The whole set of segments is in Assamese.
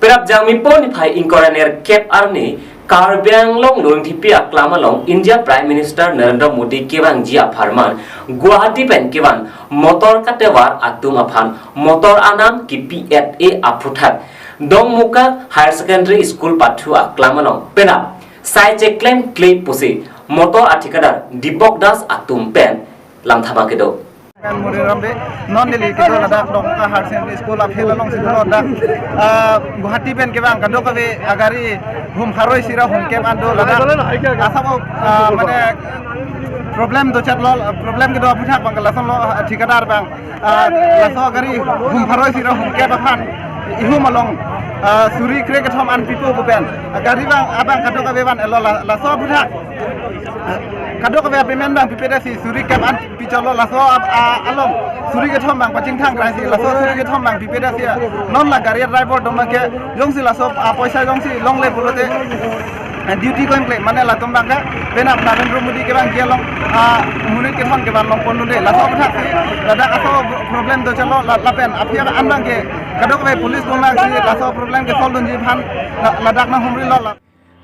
Perap jang mi pon phai inkoraner kep arni Karbi Anglong Lung Thipi Aklamalong India Prime Minister Narendra Modi kewang jia Farman Guwahati pen kewan motor katewar atum aphan motor anam ki PFA aputhat Dong Muka Higher Secondary School Pathu Aklamalong penap sai cheklem clay pusi motor atikadar Dipok Das atum pen lam thama kedo kan Murirambe non dili ke do ladak dong ka higher secondary school a phela long sido da Guwahati pen ke bang kado kabe agari hum haroi sira hum ke ando ladak asamo mane problem do chat lo problem ke do apithak bang lason lo thikadar bang laso agari hum haroi sira hum ke baphan ihu malong suri kre ke thom an pipo pen agari bang abang kado kabe ban lo laso apithak kado kabe pemen bang pipeda si suri ke an picholo laso along suri ke thom bang paching thang rai si laso suri ke thom bang pipeda si non la gari driver doma ke jong si laso paisa jong si long le pulote duty ko emple mane la tom bang ka penap Narendra Modi ke bang gelong munit ke thon ke bang long pon de laso thak si lada aso problem do chalo la pen apia an bang ke kado kabe police doma si laso problem ke sol dun ji phan ladak na humri lo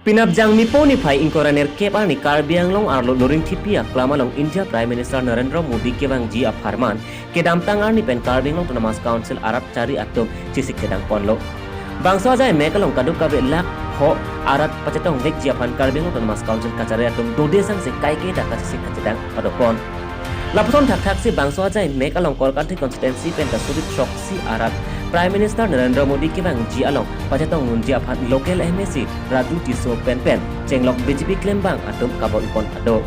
Pinap jang mi poni phai inkoraner kep ani Karbi Anglong arlo Loring Thipi Aklamalong India Prime Minister Narendra Modi kewang jia Farman kedam tangar ni pen Karbi Anglong Autonomous Council Arab cari atom cisik kedang ponlo bangsa jai mekalong kaduk kabe lak ho arat pacetong lek jia phan Karbi Anglong Autonomous Council kacare atom dode sang se kai ke dak cisik kacedang padopon lapson thak si bangsa jai mekalong Kolkata constituency pen kasudit shoksi arat Prime Minister Narendra Modi kewang ji along pacetong ngunji aphan local MSC Radu Tiso pen cenglok BJP klembang atom kabon kon ado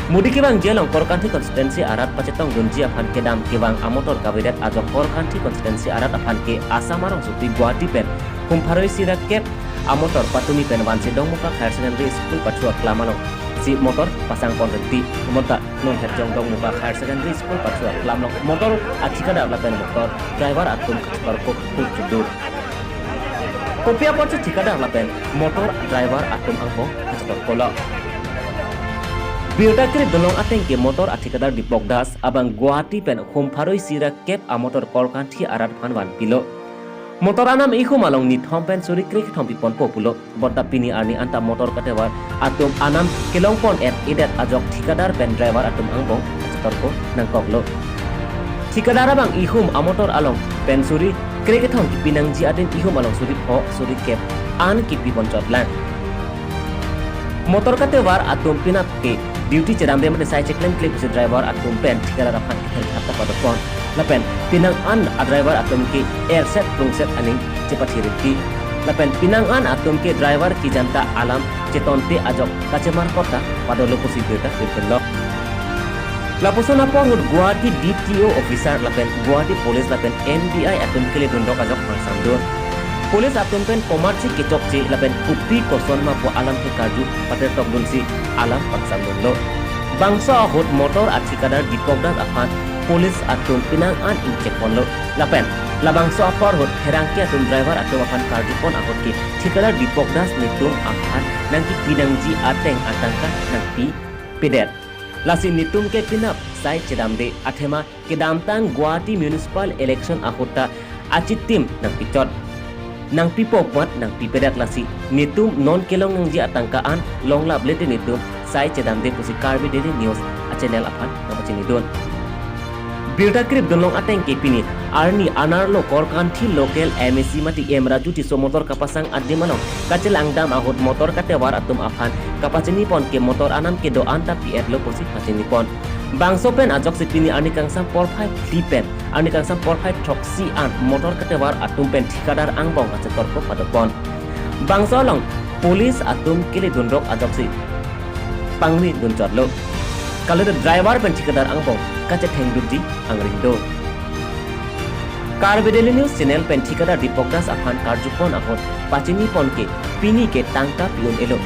Modi kewang ji along Kolkata constituency arat pacetong ngunji aphan kedam kewang amotor kabinet ajok Kolkata constituency arat aphan ke asamarong suti Guwahati pen humpharoi sira kep amotor patuni pen wanse dong muka higher secondary school Pathu Aklamalong si motor pasang kon renti motor non herjong dong muka higher secondary school Pathu Aklamalong motor achikada lapen motor driver atum kachpar ko kudur kopia pot chikada lapen motor driver atum angko kachpar kola biota kre dolong ateng ke motor achikada Dipok Das abang Guwahati pen humpharoi sira kep amotor Kolkati arat phanwan pilo motor anam ihu malong ni thompen suri krik thompi pon populo borta pini arni anta motor katewar atum anam kelong pon edet ajok thikadar pen driver atum angbong atorko nang koklo thikadar bang ihum amotor along pen suri krik thom pinang ji aten ihum along suri ho suri kep an kipi pon chotlan motor katewar atum pinap ke duty cherambe mate sai cheklem clip se driver atum pen thikadar aphan khatta padopon lapen pinang an driver atum ke air set prungset aning cepathiriki lapen pinang an atum ke driver ki janta alam cetonte ajok kacemar kota padolo posibita pelo lapusona por Guwahati DTO officer lapen Guwahati police lapen NBI atum ke le dundok ajok mangsangdur police atum pen komarsi kecokci lapen kupi koson ma po alam ke kaju pada tok dunsi alam pangsangdur bangsa hot motor achikadar Dipok Das aphan police atum pinang an injek ponlo lapen labang so apar hot herangki atum driver atum aphan kardipon akot ki thikadar Dipok Das nitum aphan nangki pinangji ateng atangka nangpi pedet lasi nitum ke pinap sai chedamde athema kedamtang Guwahati municipal election ahota achitim nang pichot nang pipok mat nang pipedat lasi nitum non kelong nangji atangkaan long lablete nitum sai chedamde pusi Karbi Daily News a channel aphan namachini don Biota krip dolong ateng ke pini arni anarlo Kolkata local MSC mati Radu Tiso motor kapasang adde malong kacel angdam ahot motor katewar atum aphan kapacini pon ke motor anam ke do anta PF lo posi pacini pon bangso pen ajok sipini arni kangsam por 5 flipen arni kangsam por 5 troksi an motor katewar atum pen thikadar angbong achetor ko padopon bangso long police atum kele dundrok ajok si pangri dunchotlo kalau driver pen thikadar angbong kache thengdudi angrindo Karbi Daily News channel pen thikadar Dipok Das aphan karjupon ahot pachini pon ke pini ke tangka pion elo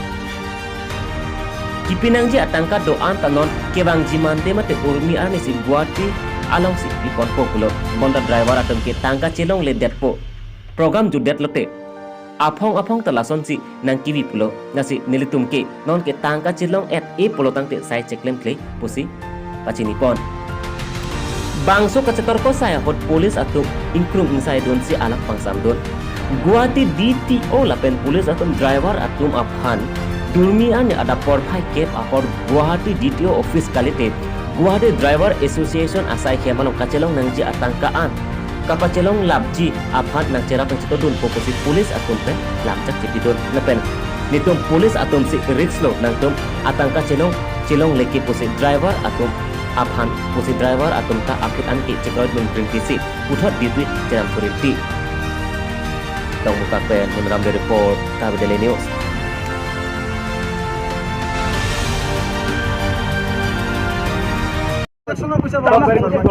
kipinangji atangka do antanon kewang jimante mate urmi arni si Guwahati along si ipon populo bonda driver atom ke tangka chelong le detpo program judet lote apong talason si nang kiwi pulo nasi nilitum ke non ke tangka chelong et e pulo tangte sai cheklem clay pusi pachini pon bangso kacetor ko saya hot police atum ingkrung insai don si alam pangsam don Guwahati DTO lapen pulis atum driver atum aphan durmian ada porphai kep apor Guwahati DTO office kalite Guwahati Driver Association asai kemanong kacelong nangji atangkaan kapacelong labji aphan nang cerap pengcitodun poposi pulis atum pen lamcak cipidon lepen nitum pulis atum si Rixlo nangtum atangka celong leki posi driver atum aphan posi driver atum ka apit anki cekoy mengpringkisi uthot ditwi ceram kurinti Tong muka pen meneram dari report KBD Daily News.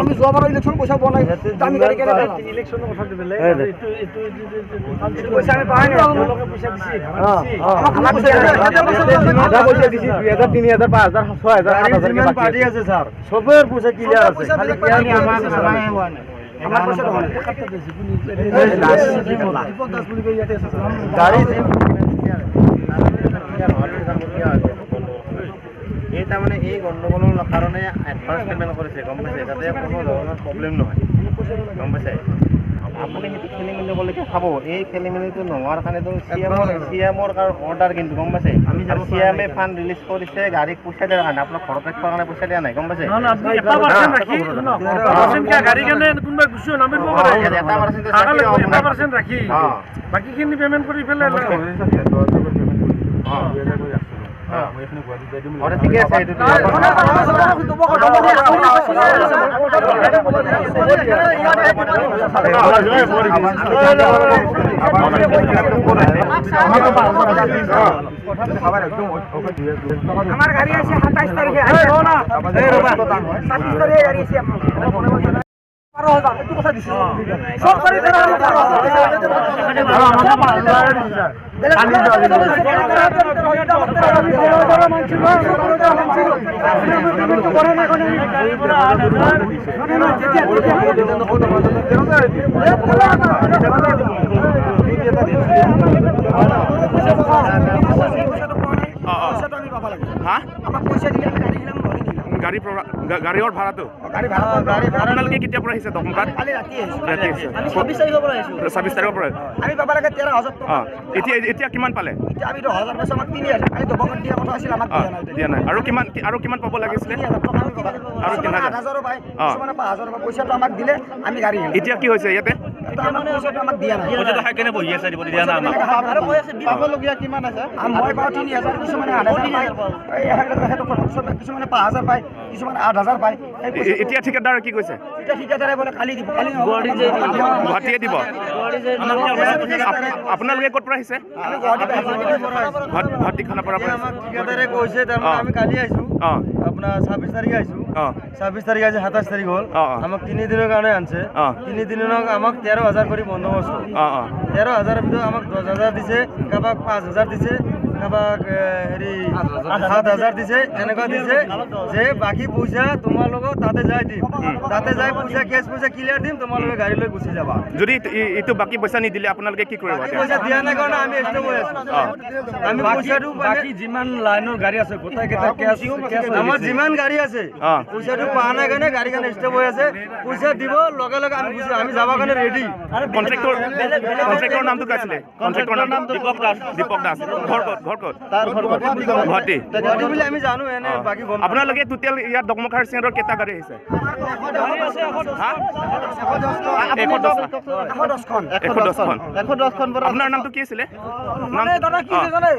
আমি যোৱাবাৰ ইলেকশ্যন পইচা পোৱা নাই আমি গাড়ী কেনে ইলেকশ্যনৰ কথা দিলে এইটো পইচা আমি পাই নাই লোকে পইচা দিছি আমাক আধা পইচা দিছি 2000 3000 5000 6000 7000 কে পার্টি আছে স্যার সবের পইচা ক্লিয়ার আছে খালি কি আমার হোৱা নাই আমাৰ পইচা নহয় কাটতে দিছি গাড়ী এই তাৰমানে এই গণ্ডগোলৰ কাৰণে এডভান্স পেমেণ্ট কৰিছে গম পাইছে যাতে কোনো ধৰণৰ প্ৰব্লেম নহয় গম পাইছে আপুনি সেইটো খেলি মেলি কৰিলে খাব এই খেলি মেলিটো নোহোৱাৰ কাৰণেতো চিএমৰ অৰ্ডাৰ কিন্তু গম পাইছে আৰু চিএমে ফাণ্ড ৰিলিজ কৰিছে গাড়ীক পইচা দিয়াৰ কাৰণে আপোনাক ঘৰত ৰাখিবৰ কাৰণে পইচা দিয়া নাই গম পাইছে বাকীখিনি পেমেণ্ট কৰি পেলাই और ठीक है साइड हमार गाड़ी আছে 27 তারিখে আছে না 27 তারিখে গাড়ি আছে 12000 একটু কথা দিছি সব করে দেন গাড়ীৰ ভাড়াটো আপোনালোকে কেতিয়াৰ পৰা আহিছে দমকাত কালি ৰাতি আহিছো আমি 26 তাৰিখৰ পৰা আহিছো 26 তাৰিখৰ পৰা আমি পাব লাগে 13000 টকা এতিয়া কিমান পালে এতিয়া আমি 1000 পইচা আমাক 3000 কালি দমকাত দিয়া কথা আছিল আমাক দিয়া নাই আৰু কিমান পাব লাগিছিলে আৰু 3000 পাই কিছুমানে 5000 পইচাটো আমাক দিলে আমি গাড়ী এতিয়া কি হৈছে ইয়াতে মানে পইচাটো আমাক দিয়া নাই পইচাটো হাই কেনে বহি আছে দিব দিয়া না আমাক আৰু কৈ আছে বিল পাবলগীয়া কিমান আছে মই পাও 3000 কিছুমানে 8000 পায় এই হেটো কিছুমানে 5000 পায় কিছুমানে 8000 পায় এতিয়া ঠিকাদাৰ কি কৈছে এতিয়া ঠিকাদাৰে বলে কালি দিব কালি গুৱাহাটীয়ে দিব আপোনালোকে ক'ত পৰা আহিছে গুৱাহাটী খানাপাৰা পৰা ঠিকাদাৰে কৈছে তাৰমানে আমি কালি আহিছো আপোনাৰ 26 তাৰিখে আহিছো 26 তাৰিখে আজি 27 তাৰিখ হ'ল আমাক 3 দিনৰ কাৰণে আনছে 3 দিনৰ আমাক 13000 কৰি বন্দবস্ত 13000 ভিতৰত আমাক 10000 দিছে কাবাক 5000 দিছে কাবাক হেৰি 7000 দিছে এনেকুৱা দিছে যে বাকি পইচা তোমালোকক তাতে যাই দিম তাতে যাই পইচা কেছ পইচা ক্লিয়াৰ দিম তোমালোকে গাড়ী লৈ গুচি যাবা যদি এইটো বাকি পইচা নিদিলে আপোনালোকে কি কৰিব পইচা দিয়া নাই কাৰণে আমি ষ্টপ হৈ আছো আমি পইচাটো বাকি যিমান লাইনৰ গাড়ী আছে গোটাই কেটা কেছ আমাৰ যিমান গাড়ী আছে পইচাটো পোৱা নাই কাৰণে গাড়ী কাৰণে ষ্টপ হৈ আছে পইচা দিব লগে লগে আমি যাবৰ কাৰণে ৰেডি কন্ট্ৰেক্টৰ নামটো কি আছিলে কন্ট্ৰেক্টৰ নাম দীপক দাস ঘৰ ক'ত তাৰ ঘৰ গুৱাহাটী বুলি আমি জানো এনে বাকি গম আপোনালোকে টোটেল ইয়াত দগমখাৰ চেণ্টাৰত কেইটা গাড়ী আহিছে 110খন আপোনাৰ নামটো কি আছিলে দাদা কি জানে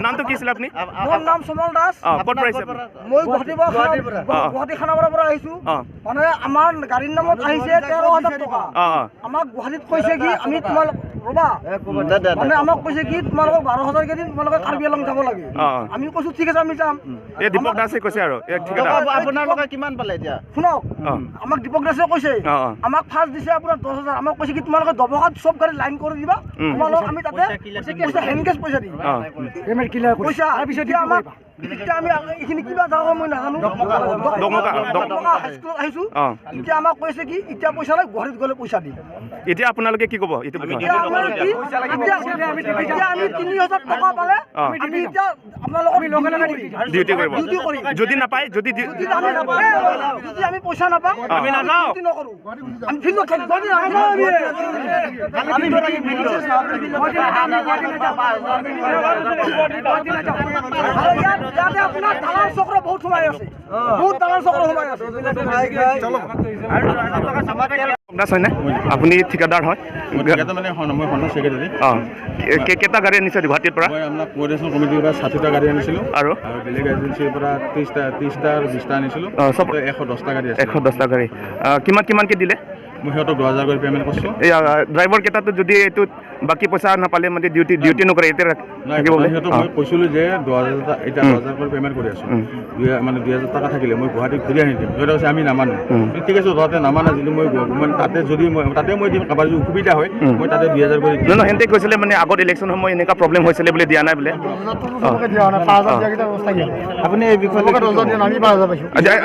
নামটো কি আছিলে আপুনি মোৰ নাম সমল দাস ক'ত পাইছে মই গুৱাহাটী খানাপাৰাৰ পৰা আহিছো মানে আমাৰ গাড়ীৰ নামত আহিছে 13000 টকা আমাক গুৱাহাটীত কৈছে কি আমি তোমালোক ৰবা মানে আমাক কৈছে কি তোমালোকক 12000 কে দিম তোমালোকে কাৰ্বি আলং যাব লাগে আমি কৈছো ঠিক আছে আমি যাম এই দীপক দাসে কৈছে আৰু আপোনালোকে কিমান পালে এতিয়া শুনক আমাক দীপক দাসে কৈছে আমাক ফাৰ্ষ্ট দিছে আপোনাৰ 10000 আমাক কৈছে কি তোমালোকে দবকাত সব গাড়ী লাইন কৰি দিবা তোমালোক আমি তাতে পইচা হেনকেছ পইচা দিম পেমেন্ট ক্লিয়াৰ পইচা আৰু পিছত আমাক এতিয়া আমি এইখিনি কিবা যাব মই নাজানো দমকা হাইস্কুলত আহিছো এতিয়া আমাক কৈছে কি এতিয়া পইচা নাই গুৱাহাটীত গ'লে পইচা দিম এতিয়া আপোনালোকে কি ক'ব এইটো আমাৰ কি এতিয়া আমি 3000 টকা পালে আমি এতিয়া আপোনালোকৰ ডিউটি কৰিব যদি নাপায় যদি যদি আমি পইচা নাপাওঁ আমি নাযাওঁ নকৰো আমি ফিল্ডত খেলিম যদি নাযাওঁ আমি ইয়াতে আপোনাৰ দালাল চক্ৰ বহুত সোমাই আছে বহুত দালাল চক্ৰ সোমাই আছে আপুনি ঠিকাদাৰ হয় মানে মই সন্মান ছেক্ৰেটাৰী কেইটা গাড়ী আনিছে গুৱাহাটীৰ পৰা মই আপোনাক কোঅৰ্ডিনেশ্যন কমিটিৰ পৰা 60টা গাড়ী আনিছিলোঁ আৰু বেলেগ এজেঞ্চিৰ পৰা 30টা 20টা আনিছিলোঁ চব 110টা গাড়ী আছে 110টা গাড়ী কিমানকৈ দিলে মই সিহঁতক 2000 কৰি পে'মেণ্ট কৰিছোঁ এই ড্ৰাইভাৰ কেইটাতো যদি এইটো বাকী পইচা নাপালে মানে ডিউটি নকৰে এতিয়া থাকিব বোলে সিহঁতক মই কৈছিলোঁ যে 2000 এতিয়া 2000 কৰি পে'মেণ্ট কৰি আছোঁ মানে 2000 টকা থাকিলে মই গুৱাহাটীত ঘূৰি আনি দিম সিহঁতে কৈছে আমি নামানো ঠিক আছে তহঁতে নামানা যদি মই তাতে যদি তাতে মই দিম কাৰোবাৰ যদি অসুবিধা হয় মই তাতে 2000 কৰি দিম সিহঁতে কৈছিলে মানে আগত ইলেকশ্যন সময় এনেকুৱা প্ৰব্লেম হৈছিলে বোলে দিয়া নাই বোলে আপুনি এই বিষয়ে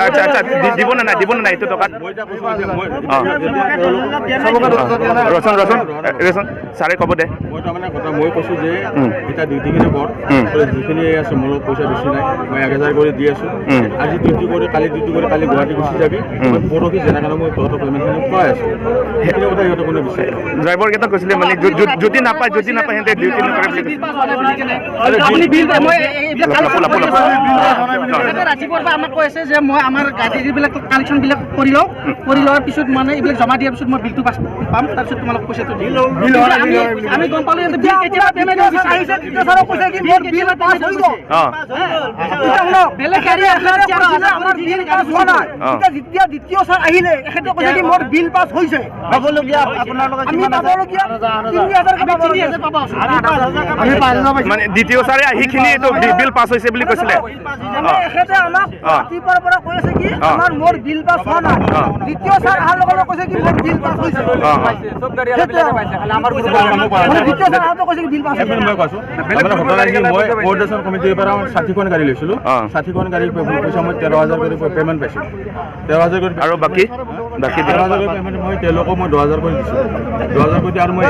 আচ্ছা আচ্ছা দিব নে নাই এইটো টকাত ৰচন ছাৰে ক'ব দে মই তাৰমানে কথা মই কৈছোঁ যে এতিয়া ডিউটিখিনি বৰ যিখিনি আছে মোৰ পইচা বেছি নাই মই 1000 কৰি দি আছোঁ আজি ডিউটি কৰি কালি গুৱাহাটী গুচি যাবি মই পৰহি যেনেকৈ মই তহঁতৰ পে'মেণ্টখিনি খুৱাই আছোঁ সেইখিনি কথা সিহঁতে কোনো বিচাৰে ড্ৰাইভাৰ কেইটা কৈছিলে মানে যদি নাপায় সিহঁতে ডিউটি নকৰে ৰাতিপুৱাৰ পৰা আমাক কৈ আছে যে মই আমাৰ গাড়ীবিলাক কালেকশ্যনবিলাক কৰি লোৱাৰ পিছত মানে এইবিলাক জমা দিয়াৰ পিছত মই বিলটো পাম তাৰপিছত তোমালোক পইচাটো দি আমি গম পালোঁ কেতিয়াবা পে'মেণ্ট আহিছে ছাৰক কৈছে কি মোৰ বিল পাছ হৈ গ'ল বেলেগ গাড়ী আমাৰ বিল পাছ হোৱা নাই যেতিয়া দ্বিতীয় ছাৰ আহিলে এখেতে কৈছে কি মোৰ বিল পাছ হৈছে পাবলগীয়া আপোনালোকে আমি পাবলগীয়া 3000 পাব আমি 5000 মানে দ্বিতীয় ছাৰে আহিখিনি এইটো বিল পাছ হৈছে বুলি কৈছিলে এখেতে আমাক ৰাতিপুৱাৰ পৰা কৈ আছে কি আমাৰ মোৰ বিল পাছ হোৱা নাই দ্বিতীয় ছাৰ অহাৰ লগে লগে কৈছে কি মোৰ বিল পাছ হৈছে চব গাড়ী আমাৰ দ্বিতীয় ছাৰ অহাতে কৈছে কি বিল পাছ হৈছে মই কৈছোঁ ঘটনা কি মই কোঅৰ্ডিনেশ্যন কমিটিৰ পৰা 60খন গাড়ী লৈছিলোঁ 60খন গাড়ী পইচা মই 13000 কৰি পে'মেণ্ট পাইছোঁ 13000 কৰি আৰু বাকী 13000 কৰি পে'মেণ্ট মই তেওঁলোকক মই 2000 কৰি দিছোঁ 2000 কৰি আৰু মই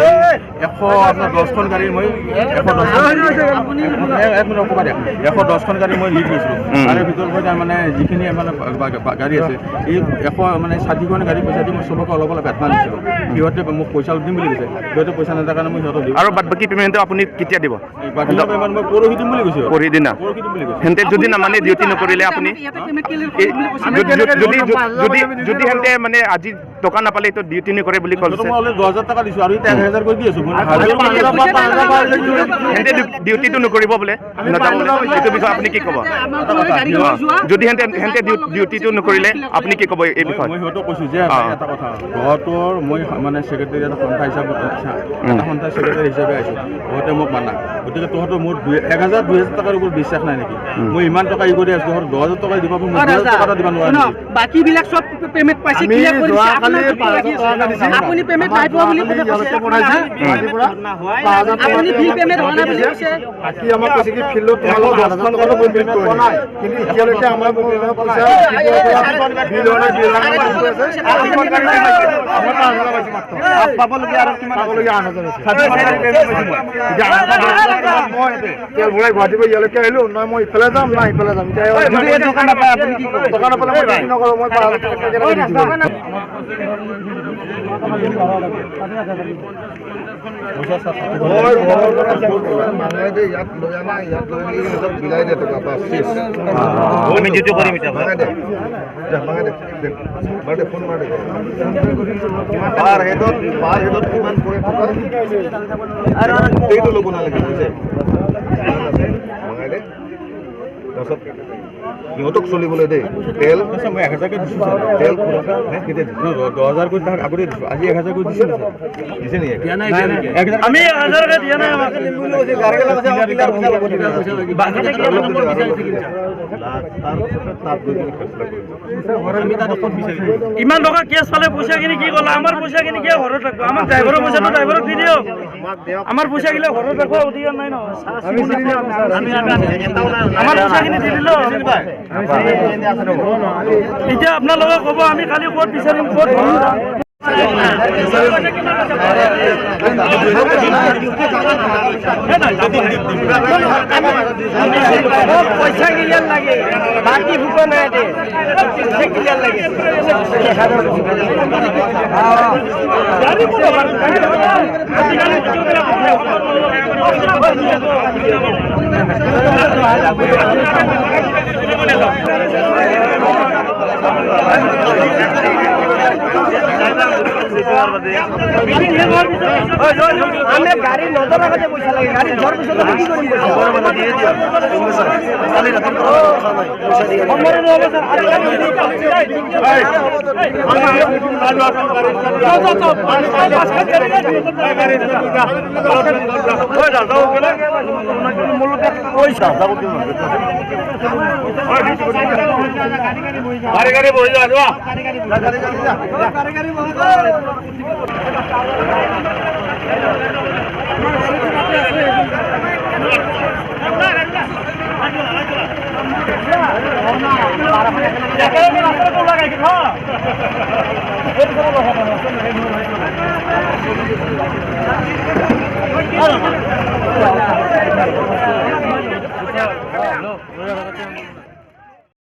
110খন গাড়ী মই 110খন গাড়ী মই লিড লৈছিলোঁ তাৰে ভিতৰত মই তাৰমানে যিখিনি মানে গাড়ী আছে এই 160খন গাড়ী পইচা দি মই চবকে অলপ বেতমান দিছিলোঁ সিহঁতে মোক পইচা দিম বুলি কৈছে সিহঁতে পইচা নিদিয়াৰ কাৰণে মই সিহঁতক দিম আৰু বাদ বাকী পে'মেণ্টটো আপুনি কেতিয়া দিব বাকী পে'মেণ্ট মই পৰহি দিম বুলি কৈছোঁ পৰহি দিনা সিহঁতে যদি নামানে ডিউটি নকৰিলে আপুনি যদি সিহঁতে মানে আজি টকা নাপালে এইটো ডিউটি নকৰে বুলি কৈছে মই অলৰেডি 2000 টকা দিছোঁ আৰু এতিয়া 1000 কৰি দি আছোঁ সিহঁতে ডিউটিটো নকৰিব বোলে এইটো বিষয়ে আপুনি কি ক'ব যদি সিহঁতে ডিউটিটো নকৰিলে আপুনি কি ক'ব এই বিষয়ে মই সিহঁতক কৈছোঁ যে এটা কথা ঘৰটোৰ মই মানে ছেক্ৰেটাৰী এটা সন্থা হিচাপে ছেক্ৰেটাৰী হিচাপে আহিছোঁ ঘৰতে মোক মানা গতিকে তহঁতৰ মোৰ 1000-2000 টকাৰ ওপৰত বিশ্বাস নাই নেকি মই ইমান টকা ই কৰি আছোঁ 10000 টকা দিব মই 2000 টকা দিব নোৱাৰিম বাকীবিলাক চব পে'মেণ্ট পাইছে ক্লিয়াৰ কৰিছে আপুনি পে'মেণ্ট নাই পোৱা বুলি কৈছে আপুনি বিল পে'মেণ্ট হোৱা নাই বুলি কৈছে বাকী আমাক কৈছে কি ফিল্ডত তোমালোক 10খন টকা পে'মেণ্ট কৰা নাই কিন্তু এতিয়ালৈকে আমাৰ পইচা বিল হোৱা নাই পাবলগীয়া আৰু কিমান পাবলগীয়া 8000 আছে তেল ভৰাই গুৱাহাটীৰ পৰা ইয়ালৈকে আহিলোঁ নহয় মই ইফালে যাম না ইফালে যাম এতিয়া টকা নাপায় আপুনি কি কৰিব টকা নাপালে মই ডিউটি নকৰোঁ মই 5000 টকা আমি ডিউটি কৰিম এতিয়া পাৰ হেডত কিমান পৰে এইটো ল'ব নালাগে বুজিছে তাৰপিছত সিহঁতক চলিবলৈ দেই তেল মই 1000কে দিছোঁ তেল 10,000 কৰি তাক আগতে দিছোঁ আজি 1000 কৰি দিছোঁ দিছে নেকি আমি 1000কে দিয়া নাই আমাক ইমান টকা কেছ পালে পইচাখিনি কি ক'লা আমাৰ পইচাখিনি কিয় ঘৰত ৰাখব আমাৰ ড্ৰাইভাৰৰ পইচাটো ড্ৰাইভাৰক দি দিয়ক আমাৰ পইচাগিলা ঘৰত ৰাখব অধিকাৰ নাই নহয় আমাৰ পইচাখিনি দি দিলো এতিয়া আপোনালোকে ক'ব আমি খালি ক'ত বিচাৰিম ক'ত পয়সা কিলার লাগে বাকি ভুকো নাই দে পয়সা কিলার লাগে আমি গাড়ি নজর রাখাতে পয়সা লাগে গাড়ি ঝড় পয়সা তো কি করি পয়সা দিয়ে দিও কালি রাতের পয়সা দিয়ে আমারে নো হবে গাড়ি গাড়ি বই যাওয়া Hello.